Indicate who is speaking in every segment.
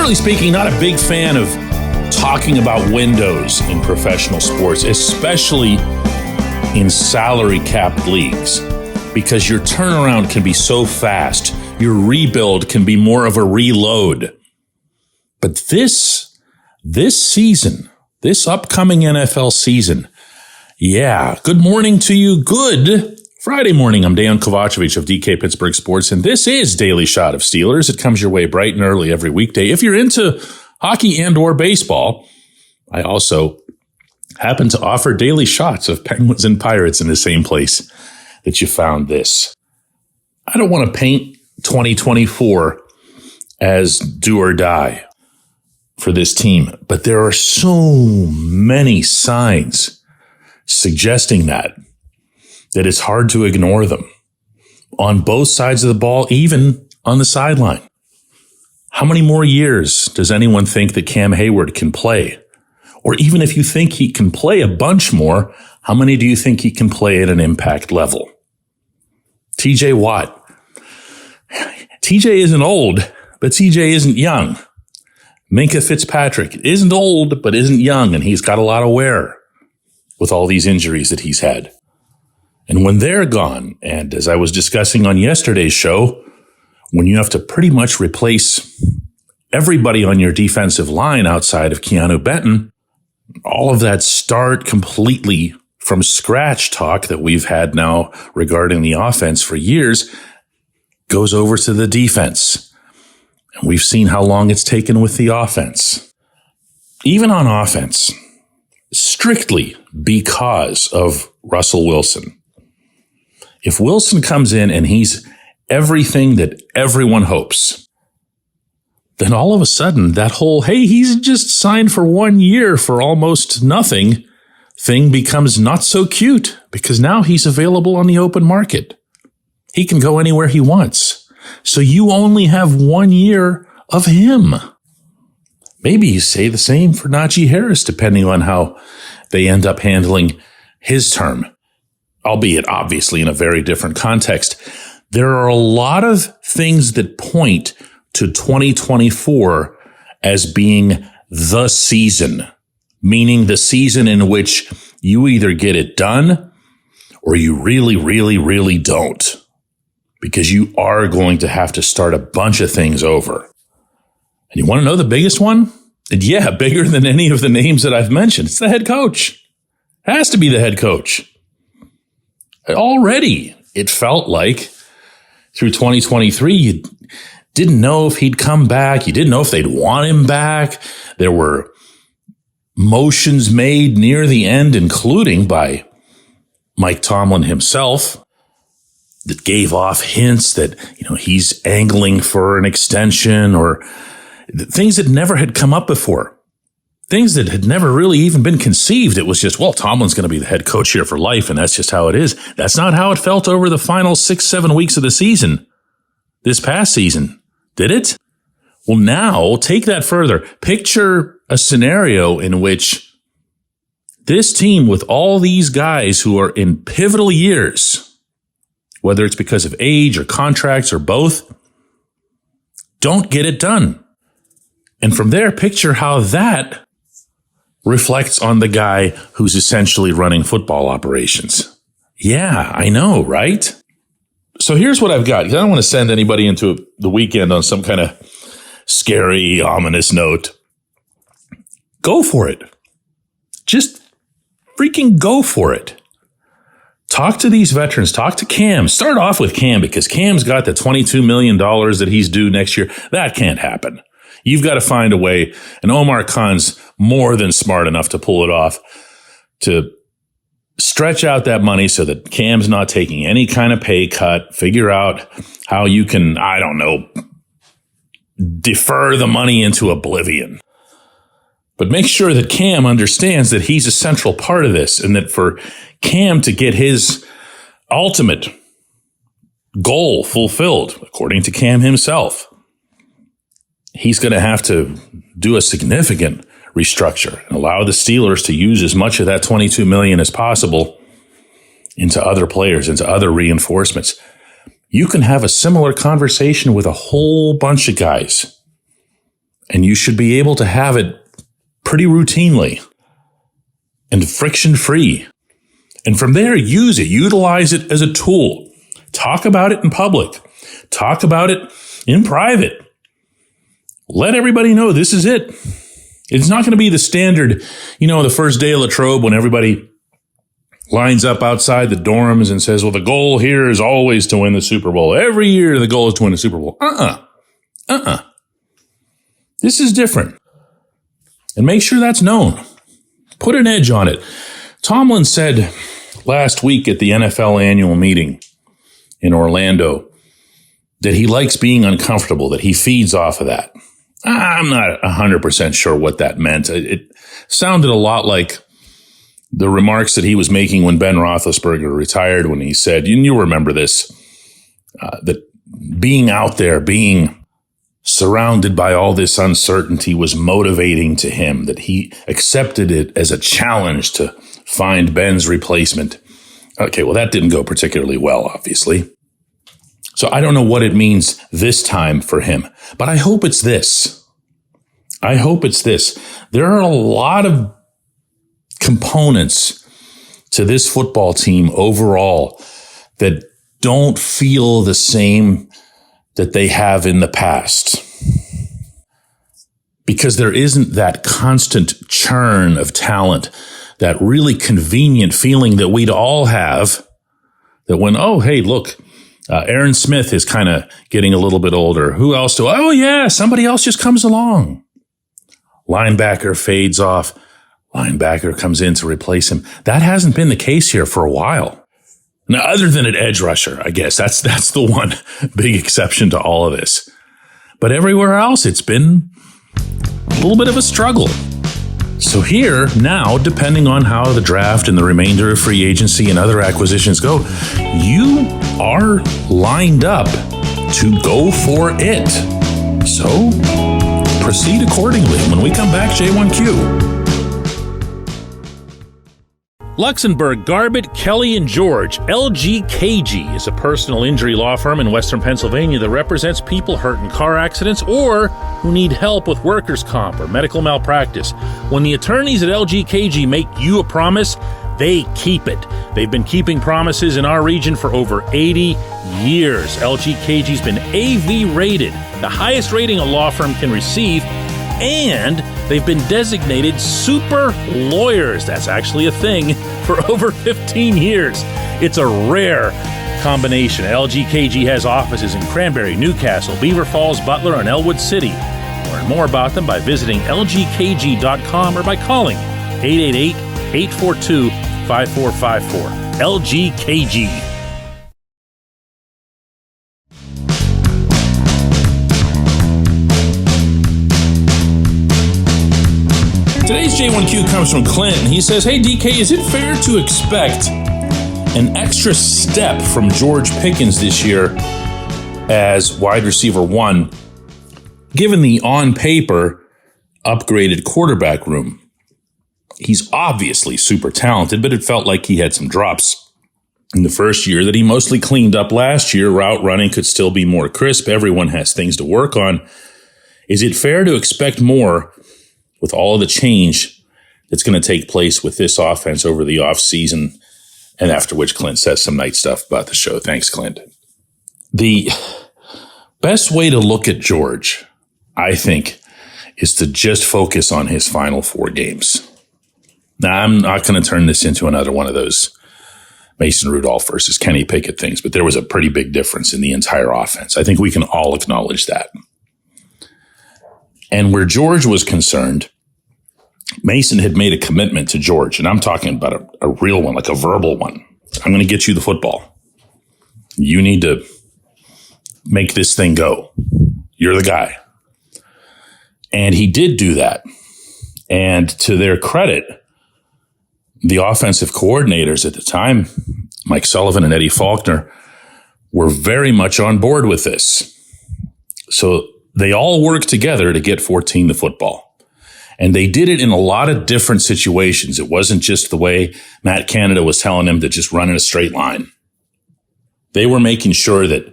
Speaker 1: generally speaking, not a big fan of talking about windows in professional sports, especially in salary-capped leagues, because your turnaround can be so fast. Your rebuild can be more of a reload. But this season, this upcoming NFL season, yeah, good morning to you. Good Friday morning. I'm Dejan Kovacevic of DK Pittsburgh Sports, and this is Daily Shot of Steelers. It comes your way bright and early every weekday. If you're into hockey and or baseball, I also happen to offer daily shots of Penguins and Pirates in the same place that you found this. I don't want to paint 2024 as do or die for this team, but there are so many signs suggesting that it's hard to ignore them on both sides of the ball, even on the sideline. How many more years does anyone think that Cam Hayward can play? Or even if you think he can play a bunch more, how many do you think he can play at an impact level? TJ Watt. TJ isn't old, but TJ isn't young. Minkah Fitzpatrick isn't old, but isn't young, and he's got a lot of wear with all these injuries that he's had. And when they're gone, and as I was discussing on yesterday's show, when you have to pretty much replace everybody on your defensive line outside of Keanu Benton, all of that start completely from scratch talk that we've had now regarding the offense for years goes over to the defense. And we've seen how long it's taken with the offense. Even on offense, strictly because of Russell Wilson. If Wilson comes in and he's everything that everyone hopes, then all of a sudden that whole, hey, he's just signed for 1 year for almost nothing thing becomes not so cute because now he's available on the open market. He can go anywhere he wants. So you only have 1 year of him. Maybe you say the same for Najee Harris, depending on how they end up handling his term, albeit obviously in a very different context. There are a lot of things that point to 2024 as being the season, meaning the season in which you either get it done or you really, really, really don't. Because you are going to have to start a bunch of things over. And you want to know the biggest one? And yeah, bigger than any of the names that I've mentioned. It's the head coach. It has to be the head coach. Already, it felt like through 2023, you didn't know if he'd come back. You didn't know if they'd want him back. There were motions made near the end, including by Mike Tomlin himself, that gave off hints that, he's angling for an extension or things that never had come up before. Things that had never really even been conceived. It was just, well, Tomlin's going to be the head coach here for life, and that's just how it is. That's not how it felt over the final 6-7 weeks of the season. This past season. Did it? Well, now take that further. Picture a scenario in which this team with all these guys who are in pivotal years, whether it's because of age or contracts or both, don't get it done. And from there, picture how that reflects on the guy who's essentially running football operations. Yeah, I know, right? So here's what I've got. I don't want to send anybody into the weekend on some kind of scary, ominous note. Go for it. Just freaking go for it. Talk to these veterans. Talk to Cam. Start off with Cam because Cam's got the $22 million that he's due next year. That can't happen. You've got to find a way. And Omar Khan's more than smart enough to pull it off, to stretch out that money so that Cam's not taking any kind of pay cut. Figure out how you can, defer the money into oblivion. But make sure that Cam understands that he's a central part of this and that for Cam to get his ultimate goal fulfilled, according to Cam himself, he's going to have to do a significant restructure and allow the Steelers to use as much of that $22 million as possible into other players, into other reinforcements. You can have a similar conversation with a whole bunch of guys And you should be able to have it pretty routinely and friction-free. And from there, use it. Utilize it as a tool. Talk about it in public. Talk about it in private. Let everybody know this is it. It's not going to be the standard, the first day of Latrobe when everybody lines up outside the dorms and says, well, the goal here is always to win the Super Bowl. Every year the goal is to win the Super Bowl. This is different. And make sure that's known. Put an edge on it. Tomlin said last week at the NFL annual meeting in Orlando that he likes being uncomfortable, that he feeds off of that. I'm not 100% sure what that meant. It sounded a lot like the remarks that he was making when Ben Roethlisberger retired, when he said, and you'll remember this, that being out there, being surrounded by all this uncertainty was motivating to him, that he accepted it as a challenge to find Ben's replacement. Okay, well, that didn't go particularly well, obviously. So I don't know what it means this time for him, but I hope it's this. I hope it's this. There are a lot of components to this football team overall that don't feel the same that they have in the past. Because there isn't that constant churn of talent, that really convenient feeling that we'd all have, that when, oh, hey, look, Aaron Smith is kind of getting a little bit older. Who else oh, yeah, somebody else just comes along. Linebacker fades off. Linebacker comes in to replace him. That hasn't been the case here for a while. Now, other than an edge rusher, I guess that's the one big exception to all of this. But everywhere else, it's been a little bit of a struggle. So here, now, depending on how the draft and the remainder of free agency and other acquisitions go, you are lined up to go for it. So proceed accordingly. When we come back, J1Q. Luxembourg, Garbett, Kelly & George. LGKG is a personal injury law firm in Western Pennsylvania that represents people hurt in car accidents or who need help with workers' comp or medical malpractice. When the attorneys at LGKG make you a promise, they keep it. They've been keeping promises in our region for over 80 years. LGKG's been AV rated, the highest rating a law firm can receive, and they've been designated super lawyers. That's actually a thing for over 15 years. It's a rare combination. LGKG has offices in Cranberry, Newcastle, Beaver Falls, Butler, and Elwood City. Learn more about them by visiting lgkg.com or by calling 888-842-5454. LGKG. Today's J1Q comes from Clint. He says, hey, DK, is it fair to expect an extra step from George Pickens this year as wide receiver 1, given the on-paper upgraded quarterback room? He's obviously super talented, but it felt like he had some drops in the first year that he mostly cleaned up last year. Route running could still be more crisp. Everyone has things to work on. Is it fair to expect more with all of the change that's going to take place with this offense over the offseason, and after which Clint says some nice stuff about the show? Thanks, Clint. The best way to look at George, I think, is to just focus on his final 4 games. Now, I'm not going to turn this into another one of those Mason Rudolph versus Kenny Pickett things, but there was a pretty big difference in the entire offense. I think we can all acknowledge that. And where George was concerned, Mason had made a commitment to George, and I'm talking about a real one, like a verbal one. I'm going to get you the football. You need to make this thing go. You're the guy. And he did do that. And to their credit, the offensive coordinators at the time, Mike Sullivan and Eddie Faulkner, were very much on board with this. So they all worked together to get 14 the football. And they did it in a lot of different situations. It wasn't just the way Matt Canada was telling him to just run in a straight line. They were making sure that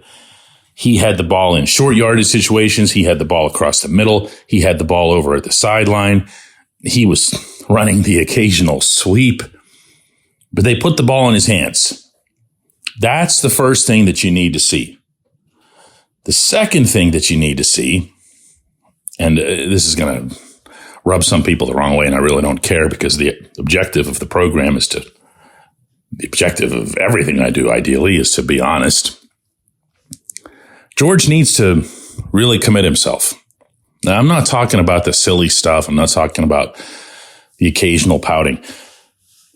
Speaker 1: He had the ball in short yardage situations. He had the ball across the middle. He had the ball over at the sideline. He was running the occasional sweep, but they put the ball in his hands. That's the first thing that you need to see. The second thing that you need to see, and this is going to rub some people the wrong way, and I really don't care because the objective of the program is to, the objective of everything I do ideally is to be honest. George needs to really commit himself. Now, I'm not talking about the silly stuff. I'm not talking about the occasional pouting.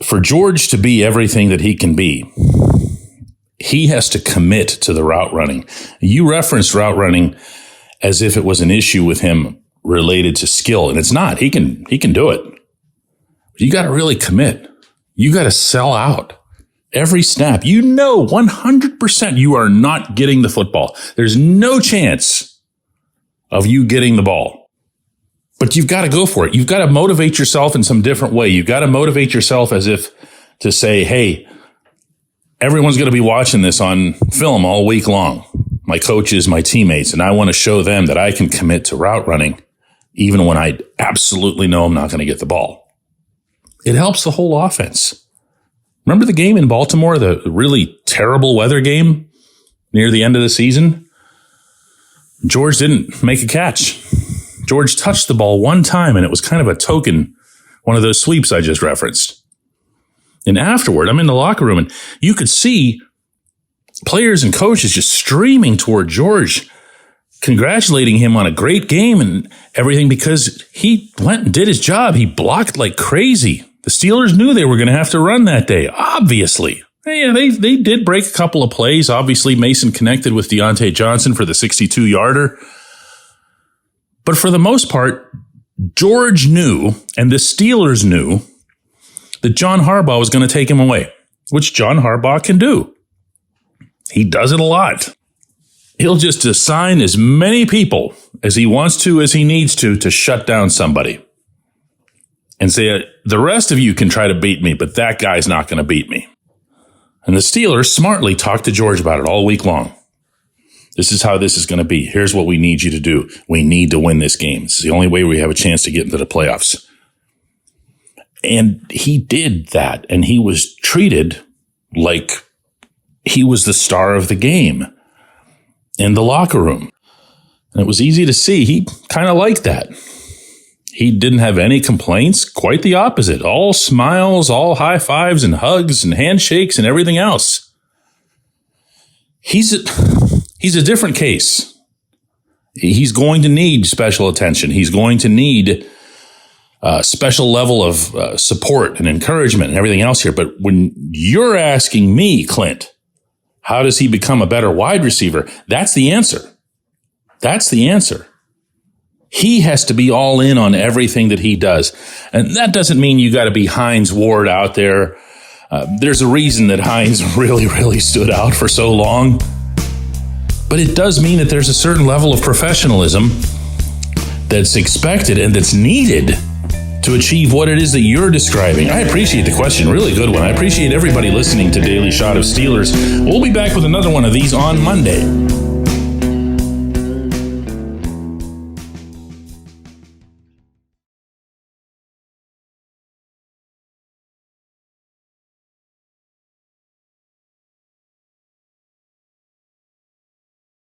Speaker 1: For George to be everything that he can be, he has to commit to the route running. You referenced route running as if it was an issue with him related to skill, and it's not. He can do it. But you got to really commit. You got to sell out. Every snap, 100% you are not getting the football. There's no chance of you getting the ball. But you've got to go for it. You've got to motivate yourself in some different way. You've got to motivate yourself as if to say, hey, everyone's going to be watching this on film all week long. My coaches, my teammates, and I want to show them that I can commit to route running even when I absolutely know I'm not going to get the ball. It helps the whole offense. Remember the game in Baltimore, the really terrible weather game near the end of the season? George didn't make a catch. George touched the ball one time, and it was kind of a token, one of those sweeps I just referenced. And afterward, I'm in the locker room, and you could see players and coaches just streaming toward George, congratulating him on a great game and everything because he went and did his job. He blocked like crazy. The Steelers knew they were going to have to run that day, obviously. Yeah, they did break a couple of plays. Obviously, Mason connected with Deontay Johnson for the 62-yarder. But for the most part, George knew, and the Steelers knew, that John Harbaugh was going to take him away, which John Harbaugh can do. He does it a lot. He'll just assign as many people as he wants to, as he needs to shut down somebody. And say, the rest of you can try to beat me, but that guy's not going to beat me. And the Steelers smartly talked to George about it all week long. This is how this is going to be. Here's what we need you to do. We need to win this game. This is the only way we have a chance to get into the playoffs. And he did that, and he was treated like he was the star of the game in the locker room. And it was easy to see he kind of liked that. He didn't have any complaints, quite the opposite. All smiles, all high fives and hugs and handshakes and everything else. He's a different case. He's going to need special attention. He's going to need a special level of support and encouragement and everything else here. But when you're asking me, Clint, how does he become a better wide receiver? That's the answer. That's the answer. He has to be all in on everything that he does. And that doesn't mean you got to be Hines Ward out there. There's a reason that Hines really stood out for so long. But it does mean that there's a certain level of professionalism that's expected and that's needed to achieve what it is that you're describing. I appreciate the question. Really good one. I appreciate everybody listening to Daily Shot of Steelers. We'll be back with another one of these on Monday.